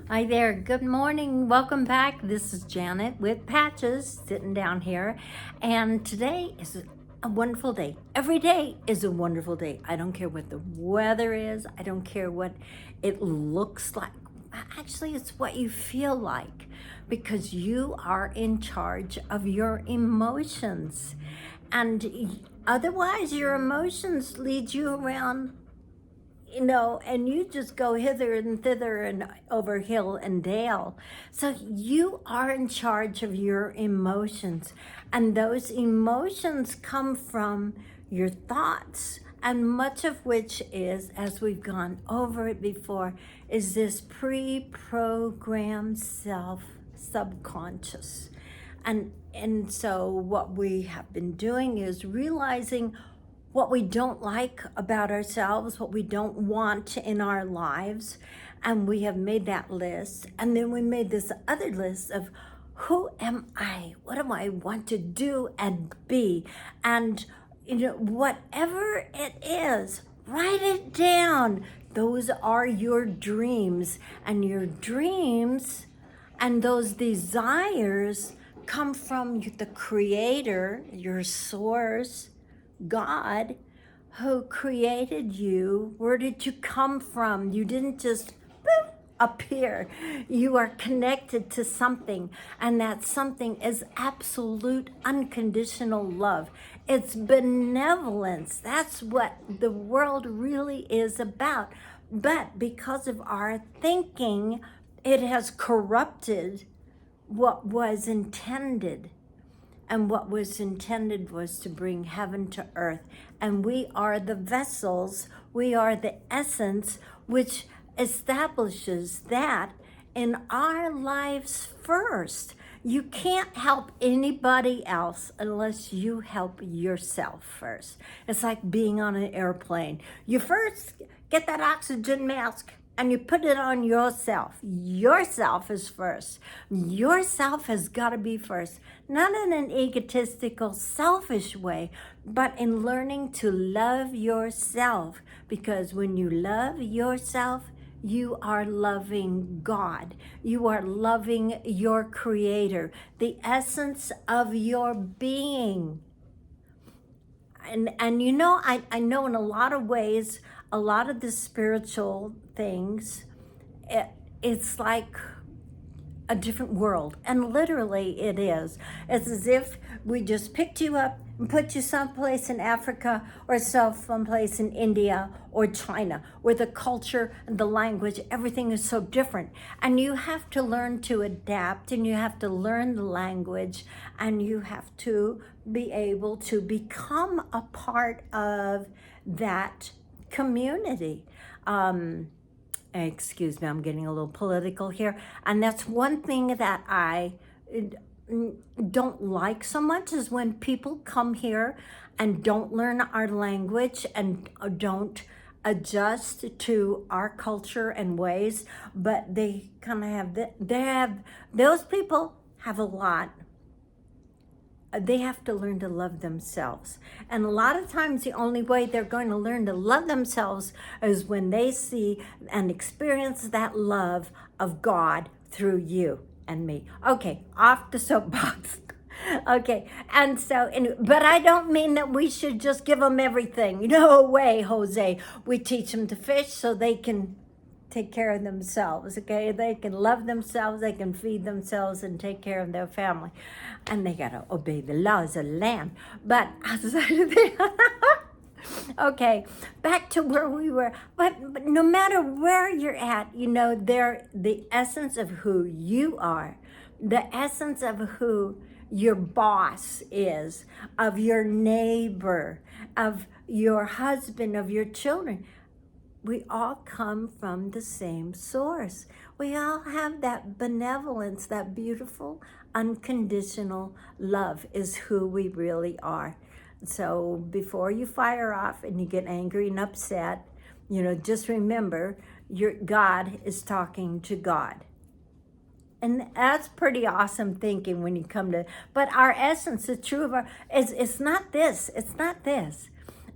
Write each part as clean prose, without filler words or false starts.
Hi there. Good morning. Welcome back. This is Janet with Patches sitting down here. And today is a wonderful day. Every day is a wonderful day. I don't care what the weather is, I don't care what it looks like. Actually, it's what you feel like because you are in charge of your emotions. And otherwise, your emotions lead you around, and you just go hither and thither and over hill and dale. So you are in charge of your emotions, and those emotions come from your thoughts, and much of which is, as we've gone over it before, is this pre-programmed subconscious. And so what we have been doing is realizing what we don't like about ourselves, what we don't want in our lives. And we have made that list. And then we made this other list of who am I? What do I want to do and be? And, whatever it is, write it down. Those are your dreams. And your dreams and those desires come from the Creator, your source, God, who created you. Where did you come from? You didn't just boop, appear. You are connected to something, and that something is absolute unconditional love. It's benevolence. That's what the world really is about. But because of our thinking, it has corrupted what was intended. And what was intended was to bring heaven to earth. And we are the vessels, we are the essence, which establishes that in our lives first. You can't help anybody else unless you help yourself first. It's like being on an airplane. You first get that oxygen mask and you put it on yourself. Yourself is first. Yourself has got to be first. Not in an egotistical, selfish way, but in learning to love yourself. Because when you love yourself, you are loving God. You are loving your Creator, the essence of your being. And I know in a lot of ways, a lot of the spiritual things, it's like a different world. And literally it is. It's as if we just picked you up and put you someplace in Africa or someplace in India or China, where the culture and the language, everything is so different. And you have to learn to adapt, and you have to learn the language, and you have to be able to become a part of that community. Excuse me, I'm getting a little political here. And that's one thing that I don't like so much, is when people come here and don't learn our language and don't adjust to our culture and ways, but they kind of those people have a lot. They have to learn to love themselves. And a lot of times the only way they're going to learn to love themselves is when they see and experience that love of God through you and me. Okay, off the soapbox. Okay, and so, but I don't mean that we should just give them everything. No way, Jose. We teach them to fish so they can take care of themselves, okay? They can love themselves, they can feed themselves and take care of their family. And they gotta obey the laws of the land. But outside of that, okay, back to where we were. But no matter where you're at, they're the essence of who you are, the essence of who your boss is, of your neighbor, of your husband, of your children. We all come from the same source. We all have that benevolence, that beautiful, unconditional love is who we really are. So before you fire off and you get angry and upset, just remember your God is talking to God. And that's pretty awesome thinking when you come to, but our essence, the true of our, it's not this,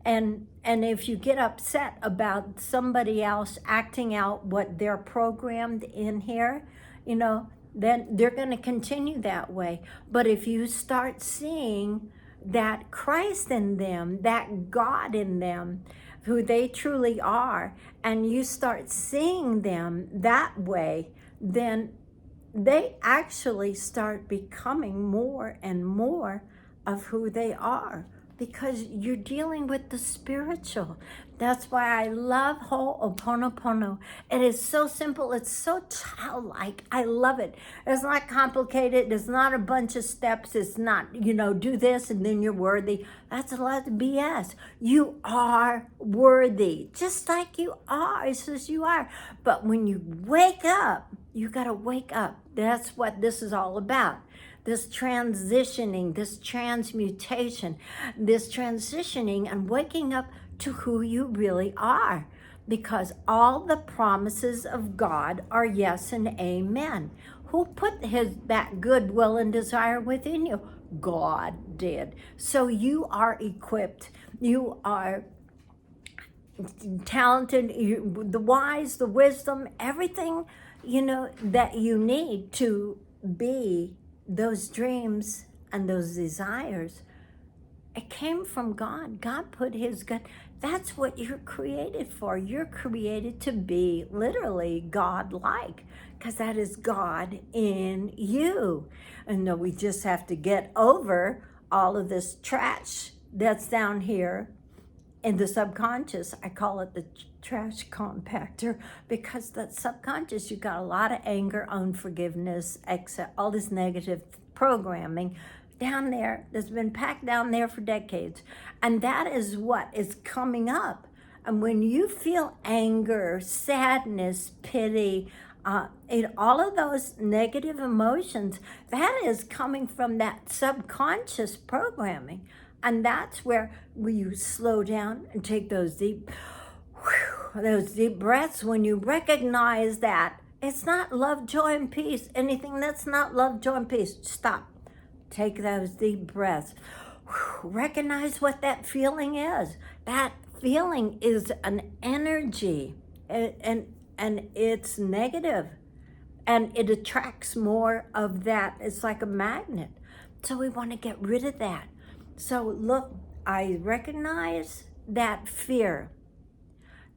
And if you get upset about somebody else acting out what they're programmed in here, then they're going to continue that way. But if you start seeing that Christ in them, that God in them, who they truly are, and you start seeing them that way, then they actually start becoming more and more of who they are, because you're dealing with the spiritual. That's why I love Ho'oponopono. It is so simple. It's so childlike. I love it. It's not complicated. It's not a bunch of steps. It's not, do this and then you're worthy. That's a lot of BS. You are worthy, just like you are. It says you are. But when you wake up, you got to wake up. That's what this is all about. This transitioning, this transmutation, this transitioning and waking up to who you really are. Because all the promises of God are yes and amen. Who put that good will and desire within you? God did. So you are equipped. You are talented, the wise, the wisdom, everything, that you need to be those dreams and those desires. It came from God. God put his God. That's what you're created for. You're created to be literally God-like, because that is God in you. And we just have to get over all of this trash that's down here in the subconscious. I call it the trash compactor, because that subconscious, you got a lot of anger, unforgiveness, all this negative programming down there that's been packed down there for decades. And that is what is coming up. And when you feel anger, sadness, pity, all of those negative emotions, that is coming from that subconscious programming. And that's where you slow down and take those deep breaths. When you recognize that it's not love, joy, and peace, anything that's not love, joy, and peace, stop. Take those deep breaths. Recognize what that feeling is. That feeling is an energy, and it's negative, and it attracts more of that. It's like a magnet. So we want to get rid of that. So look, I recognize that fear.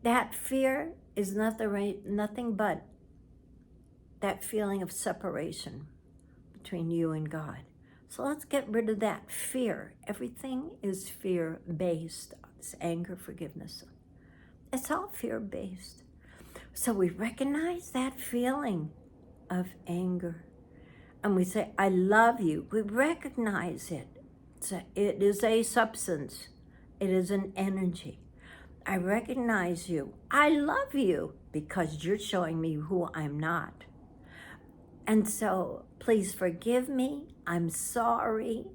That fear is nothing but that feeling of separation between you and God. So let's get rid of that fear. Everything is fear-based. It's anger, forgiveness. It's all fear-based. So we recognize that feeling of anger. And we say, I love you. We recognize it. It is a substance. It is an energy. I recognize you. I love you because you're showing me who I'm not. And so please forgive me. I'm sorry.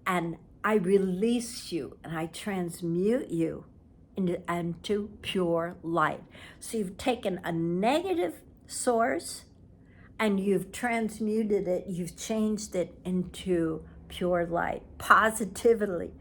And I release you and I transmute you into pure light. So you've taken a negative source and you've transmuted it. You've changed it into pure light, positive.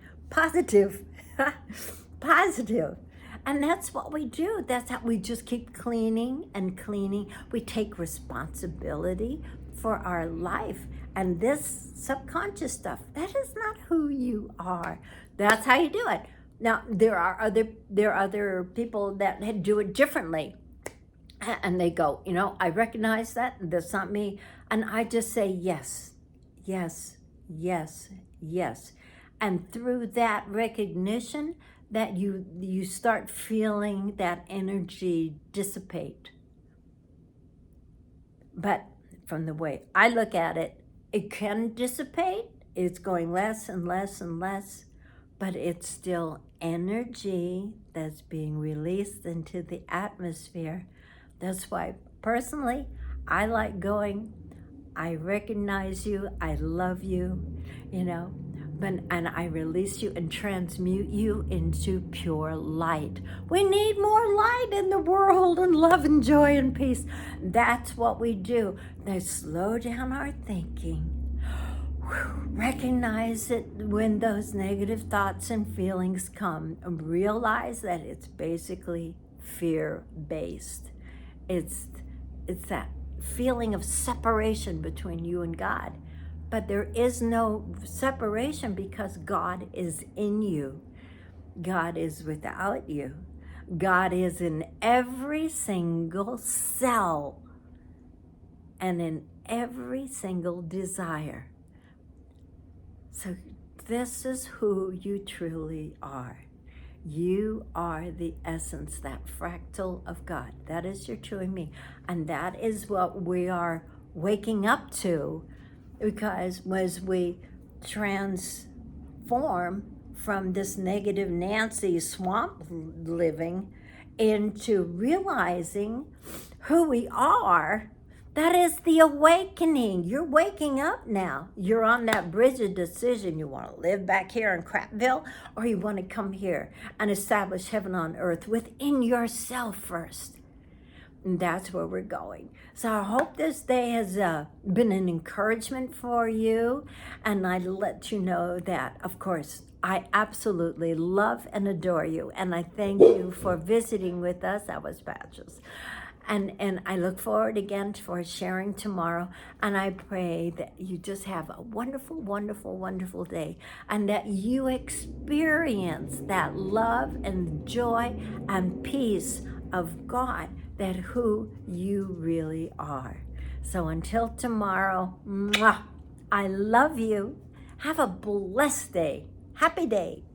And that's what we do. That's how we just keep cleaning and cleaning. We take responsibility for our life. And this subconscious stuff, that is not who you are. That's how you do it. Now, there are other people that do it differently. And they go, I recognize that. That's not me. And I just say, yes, yes, yes, yes. And through that recognition, that you start feeling that energy dissipate. But from the way I look at it, it can dissipate. It's going less and less and less, but it's still energy that's being released into the atmosphere. That's why personally, I like going, I recognize you, I love you, and I release you and transmute you into pure light. We need more light in the world, and love and joy and peace. That's what we do. They slow down our thinking. Recognize it when those negative thoughts and feelings come. Realize that it's basically fear-based. It's that feeling of separation between you and God. But there is no separation because God is in you. God is without you. God is in every single cell and in every single desire. So this is who you truly are. You are the essence, that fractal of God. That is your true me. And that is what we are waking up to, because as we transform from this negative Nancy swamp living into realizing who we are, that is the awakening. You're waking up now. You're on that bridge of decision. You want to live back here in Crapville, or you want to come here and establish heaven on earth within yourself first. And that's where we're going. So I hope this day has been an encouragement for you. And I let you know that, of course, I absolutely love and adore you. And I thank you for visiting with us. That was Patches. And I look forward again for sharing tomorrow. And I pray that you just have a wonderful, wonderful, wonderful day. And that you experience that love and joy and peace of God, that who you really are. So until tomorrow, mwah, I love you. Have a blessed day. Happy day.